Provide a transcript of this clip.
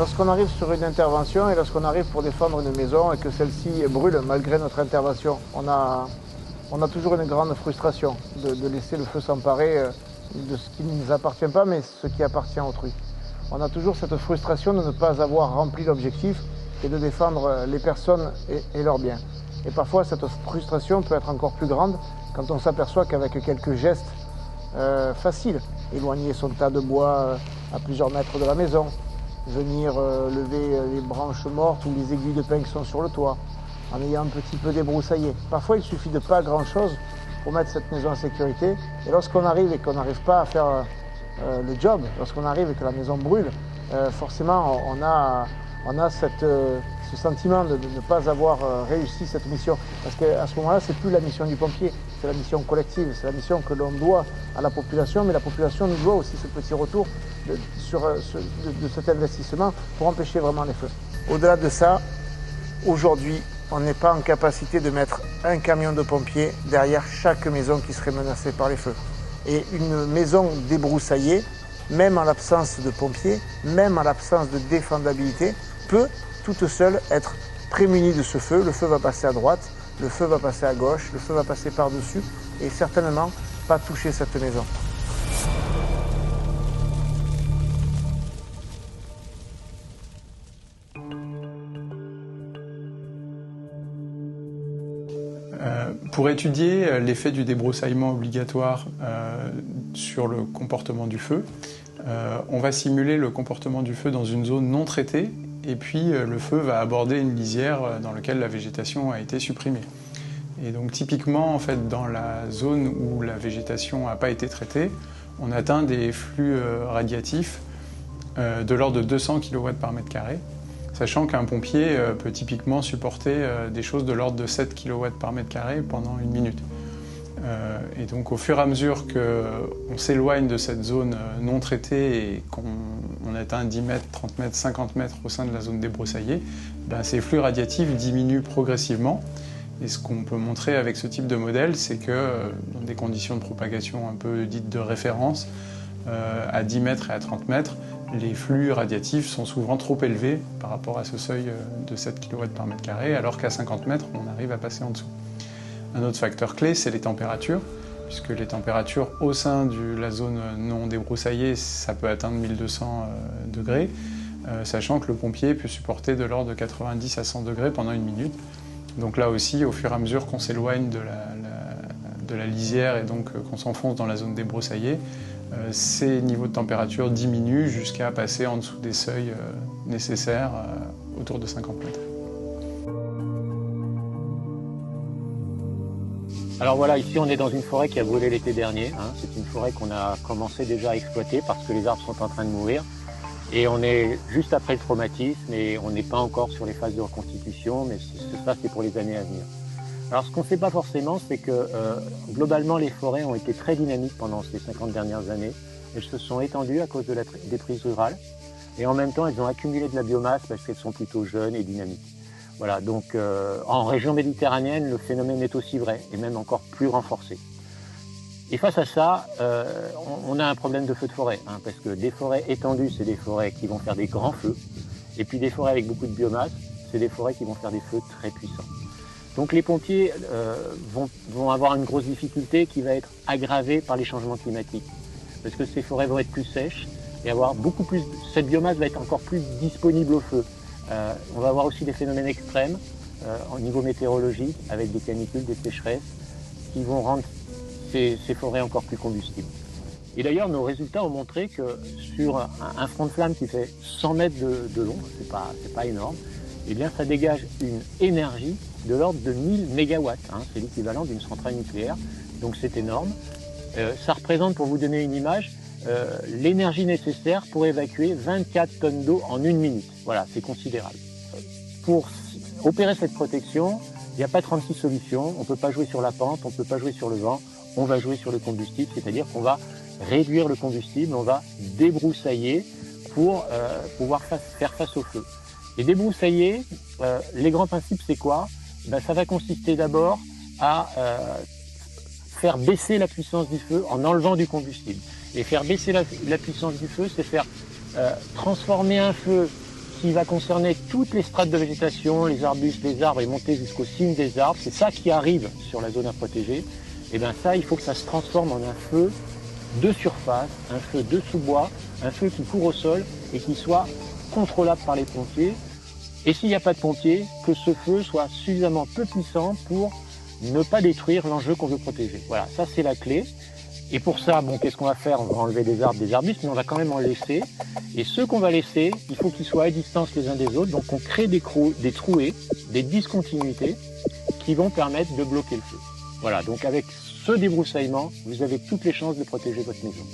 Lorsqu'on arrive sur une intervention et lorsqu'on arrive pour défendre une maison et que celle-ci brûle malgré notre intervention, on a toujours une grande frustration de laisser le feu s'emparer de ce qui ne nous appartient pas, mais ce qui appartient à autrui. On a toujours cette frustration de ne pas avoir rempli l'objectif et de défendre les personnes et leurs biens. Et parfois, cette frustration peut être encore plus grande quand on s'aperçoit qu'avec quelques gestes faciles, éloigner son tas de bois à plusieurs mètres de la maison, venir lever les branches mortes ou les aiguilles de pin qui sont sur le toit, en ayant un petit peu débroussaillé. Parfois, il suffit de pas grand-chose pour mettre cette maison en sécurité. Et lorsqu'on arrive et qu'on n'arrive pas à faire le job, lorsqu'on arrive et que la maison brûle, forcément, on a ce sentiment de ne pas avoir réussi cette mission. Parce qu'à ce moment-là, c'est plus la mission du pompier, c'est la mission collective, c'est la mission que l'on doit à la population, mais la population nous doit aussi ce petit retour de cet investissement pour empêcher vraiment les feux. Au-delà de ça, aujourd'hui, on n'est pas en capacité de mettre un camion de pompiers derrière chaque maison qui serait menacée par les feux. Et une maison débroussaillée, même en l'absence de pompiers, même en l'absence de défendabilité, peut toute seule être prémunie de ce feu. Le feu va passer à droite, le feu va passer à gauche, le feu va passer par-dessus et certainement pas toucher cette maison. Pour étudier l'effet du débroussaillement obligatoire sur le comportement du feu, on va simuler le comportement du feu dans une zone non traitée et puis le feu va aborder une lisière dans laquelle la végétation a été supprimée. Et donc typiquement, en fait, dans la zone où la végétation n'a pas été traitée, on atteint des flux radiatifs de l'ordre de 200 kW par mètre carré, sachant qu'un pompier peut typiquement supporter des choses de l'ordre de 7 kW par mètre carré pendant 1 minute. Et donc au fur et à mesure qu'on s'éloigne de cette zone non traitée et qu'on atteint 10 mètres, 30 mètres, 50 mètres au sein de la zone débroussaillée, ben, ces flux radiatifs diminuent progressivement. Et ce qu'on peut montrer avec ce type de modèle, c'est que dans des conditions de propagation un peu dites de référence, à 10 mètres et à 30 mètres, les flux radiatifs sont souvent trop élevés par rapport à ce seuil de 7 kW par mètre carré, alors qu'à 50 mètres, on arrive à passer en dessous. Un autre facteur clé, c'est les températures, puisque les températures au sein de la zone non débroussaillée, ça peut atteindre 1200 degrés, sachant que le pompier peut supporter de l'ordre de 90 à 100 degrés pendant 1 minute. Donc là aussi, au fur et à mesure qu'on s'éloigne de la lisière et donc qu'on s'enfonce dans la zone débroussaillée, ces niveaux de température diminuent jusqu'à passer en dessous des seuils nécessaires autour de 50 mètres. Alors voilà, ici on est dans une forêt qui a brûlé l'été dernier. C'est une forêt qu'on a commencé déjà à exploiter parce que les arbres sont en train de mourir. Et on est juste après le traumatisme et on n'est pas encore sur les phases de reconstitution, mais ça c'est pour les années à venir. Alors ce qu'on ne sait pas forcément, c'est que globalement les forêts ont été très dynamiques pendant ces 50 dernières années. Elles se sont étendues à cause de la déprise rurale et en même temps elles ont accumulé de la biomasse parce qu'elles sont plutôt jeunes et dynamiques. Voilà, donc en région méditerranéenne, le phénomène est aussi vrai et même encore plus renforcé. Et face à ça, on a un problème de feu de forêt, parce que des forêts étendues, c'est des forêts qui vont faire des grands feux, et puis des forêts avec beaucoup de biomasse, c'est des forêts qui vont faire des feux très puissants. Donc les pompiers vont avoir une grosse difficulté qui va être aggravée par les changements climatiques, parce que ces forêts vont être plus sèches et avoir beaucoup plus. Cette biomasse va être encore plus disponible au feu. On va avoir aussi des phénomènes extrêmes au niveau météorologique, avec des canicules, des sécheresses, qui vont rendre ces forêts encore plus combustibles. Et d'ailleurs, nos résultats ont montré que sur un front de flamme qui fait 100 mètres de long, c'est pas énorme, eh bien ça dégage une énergie de l'ordre de 1000 mégawatts. C'est l'équivalent d'une centrale nucléaire, donc c'est énorme. Ça représente, pour vous donner une image, l'énergie nécessaire pour évacuer 24 tonnes d'eau en 1 minute. Voilà, c'est considérable. Pour opérer cette protection, il n'y a pas 36 solutions. On ne peut pas jouer sur la pente, on ne peut pas jouer sur le vent. On va jouer sur le combustible, c'est-à-dire qu'on va réduire le combustible, on va débroussailler pour pouvoir faire face au feu. Et débroussailler, les grands principes, c'est quoi? Ça va consister d'abord à faire baisser la puissance du feu en enlevant du combustible. Et faire baisser la puissance du feu, c'est faire transformer un feu qui va concerner toutes les strates de végétation, les arbustes, les arbres et monter jusqu'aux cimes des arbres. C'est ça qui arrive sur la zone à protéger. Et bien ça, il faut que ça se transforme en un feu de surface, un feu de sous-bois, un feu qui court au sol et qui soit contrôlable par les pompiers. Et s'il n'y a pas de pompiers, que ce feu soit suffisamment peu puissant pour ne pas détruire l'enjeu qu'on veut protéger. Voilà, ça c'est la clé. Et pour ça, bon, qu'est-ce qu'on va faire? On va enlever des arbres, des arbustes, mais on va quand même en laisser. Et ceux qu'on va laisser, il faut qu'ils soient à distance les uns des autres. Donc on crée des trouées, des discontinuités qui vont permettre de bloquer le feu. Voilà, donc avec ce débroussaillement, vous avez toutes les chances de protéger votre maison.